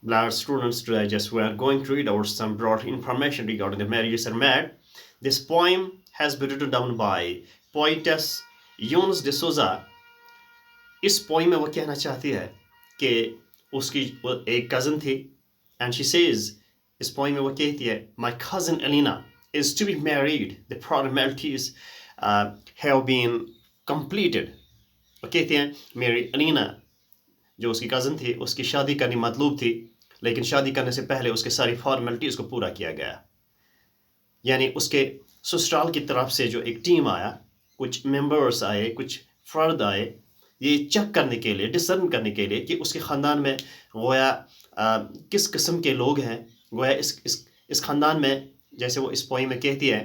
Black students digest, we are going to read out some broad information regarding the marriages are mad. This poem has been written down by poetess Eunice de Souza. इस poem में वो कहना चाहती है कि उसकी वो एक कज़न थी, एंड शी सेज, इस पोइम में वो कहती है, my cousin Elina is to be married, the formalities have been completed. वो कहती हैं मेरी अलीना जो उसकी कज़न थी उसकी शादी करनी मतलूब थी, लेकिन शादी करने से पहले उसके सारी फॉर्मेलिटीज़ को पूरा किया गया। यानी उसके ससुराल की तरफ से जो एक टीम आया, कुछ मेंबर्स आए, कुछ फ़र्द आए, ये चेक करने के लिए, डिसर्न करने के लिए कि उसके ख़ानदान में गोया किस किस्म के लोग हैं। गोया इस ख़ानदान में, जैसे वो इस पोइम में कहती है,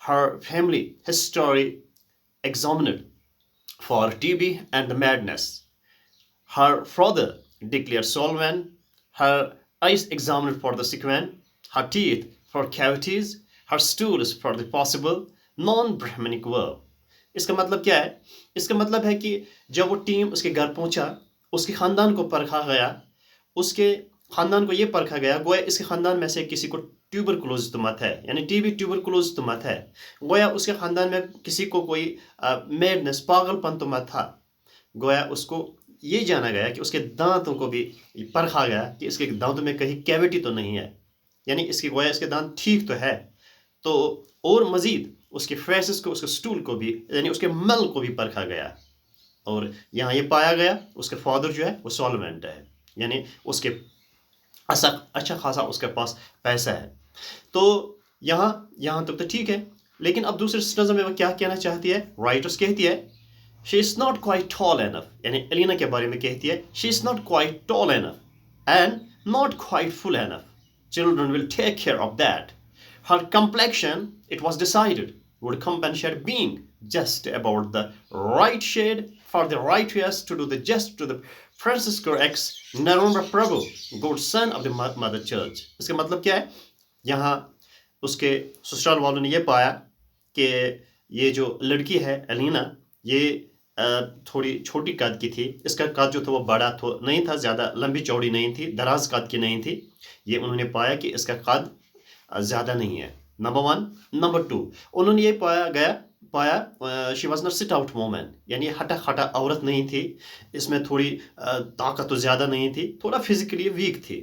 हर family history examined for TB and the madness. Her father declared solvent, her eyes examined for the sequence, her teeth for cavities, her stools for the possible non-Brahminic verb. इसका मतलब क्या है? इसका मतलब है कि जब वो टीम उसके घर पहुंचा, उसके ख़ानदान को परखा गया, उसके ख़ानदान को ये परखा गया गोया इसके ख़ानदान में से किसी को ट्यूबरकुलोज तो मत है, यानी टीबी ट्यूबरकुलोज तो मत है, गोया उसके ख़ानदान में किसी को कोई मेडनेस, पागलपन तो मत था। गोया उसको ये जाना गया कि उसके दांतों को भी परखा गया कि इसके दांतों में कहीं कैविटी तो नहीं है, यानी इसकी गोया इसके दांत ठीक तो है। तो और मज़ीद उसके फेसेस को, उसके स्टूल को भी, यानी उसके मल को भी परखा गया, और यहाँ ये पाया गया उसके फादर जो है वो सॉल्वेंट है, यानी उसके अच्छा खासा उसके पास पैसा है। तो यहाँ तक तो ठीक है, लेकिन अब दूसरे स्टेंजा में वो क्या कहना चाहती है? राइटर्स कहती है she is not quite tall enough, यानी एलिना के बारे में कहती है she is not quite tall enough and not quite full enough. Children will take care of that. Her complexion, it was decided, would compensate being just about the right shade for the right face to do the just to the Francisco X Narendra Prabhu, good son of the Mother Church. इसका मतलब क्या है? यहाँ उसके ससुराल वालों ने ये पाया कि ये जो लड़की है एलिना, ये थोड़ी छोटी कद की थी। इसका कद जो था वो बड़ा तो नहीं था, ज़्यादा लंबी चौड़ी नहीं थी, दराज कद की नहीं थी। ये उन्होंने पाया कि इसका कद ज़्यादा नहीं है, नंबर वन। नंबर टू, उन्होंने ये पाया she was not sit out woman, यानी हटा खटा औरत नहीं थी, इसमें थोड़ी ताकत तो ज़्यादा नहीं थी, थोड़ा फिजिकली वीक थी।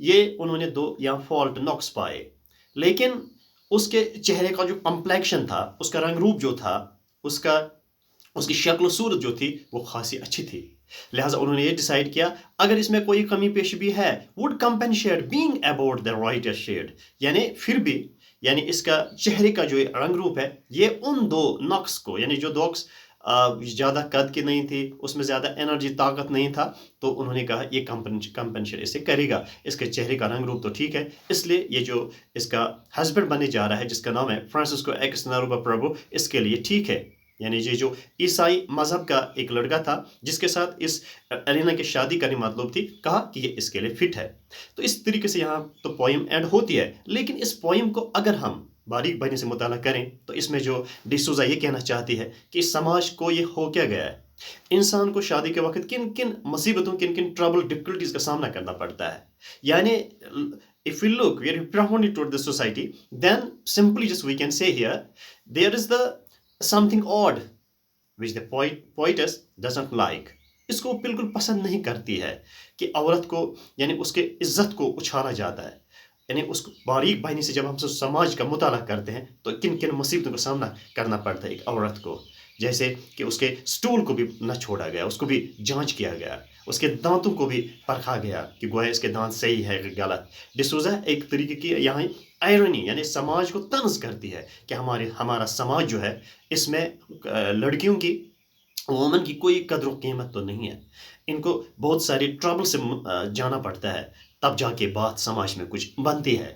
ये उन्होंने दो यहाँ फॉल्ट नॉक्स पाए। लेकिन उसके चेहरे का जो कम्प्लेक्शन था, उसका रंग रूप जो था, उसकी शक्ल सूरत जो थी वो खासी अच्छी थी। लिहाजा उन्होंने ये डिसाइड किया अगर इसमें कोई कमी पेश भी है, would compensate being about the right shade, यानी फिर भी, यानी इसका चेहरे का जो रंग रूप है ये उन दो नक्स को, यानी जो नक्स ज़्यादा कद की नहीं थी, उसमें ज़्यादा एनर्जी ताकत नहीं था, तो उन्होंने कहा ये कंपेंसेट इसे करेगा। इसके चेहरे का रंग रूप तो ठीक है, इसलिए ये जो इसका हस्बैंड बनने जा रहा है जिसका नाम है फ्रांसिस्को एक्स नरूबा प्रभु, इसके लिए ठीक है। यानी ये जो ईसाई मजहब का एक लड़का था जिसके साथ इस एलिना की शादी करनी मतलब थी, कहा कि ये इसके लिए फिट है। तो इस तरीके से यहाँ तो पोइम एंड होती है, लेकिन इस पोइम को अगर हम बारीक बनी से मुताला करें तो इसमें जो डिसूजा ये कहना चाहती है कि समाज को ये हो क्या गया है, इंसान को शादी के वक्त किन किन मुसीबतों, किन किन ट्रबल, डिफिकल्टीज का सामना करना पड़ता है। यानी if we look very profoundly toward the society, then simply just we can say here there is the something odd which the poetess doesn't like. इसको बिल्कुल पसंद नहीं करती है कि औरत को, यानी उसके इज्जत को उछाला जाता है। यानी उसको बारीक बाइनी से जब हम समाज का मुताला करते हैं तो किन किन मुसीबतों का सामना करना पड़ता है एक औरत को, जैसे कि उसके स्टूल को भी न छोड़ा गया, उसको भी जांच किया गया, उसके दांतों को भी परखा गया कि गोया इसके दांत सही है कि गलत। डिसूजा एक तरीके की यहाँ आयरनी, यानी समाज को तंज करती है कि हमारा समाज जो है इसमें लड़कियों की, वोमन की कोई कदर कीमत तो नहीं है, इनको बहुत सारी ट्रबल से जाना पड़ता है, तब जाके बात समाज में कुछ बनती है।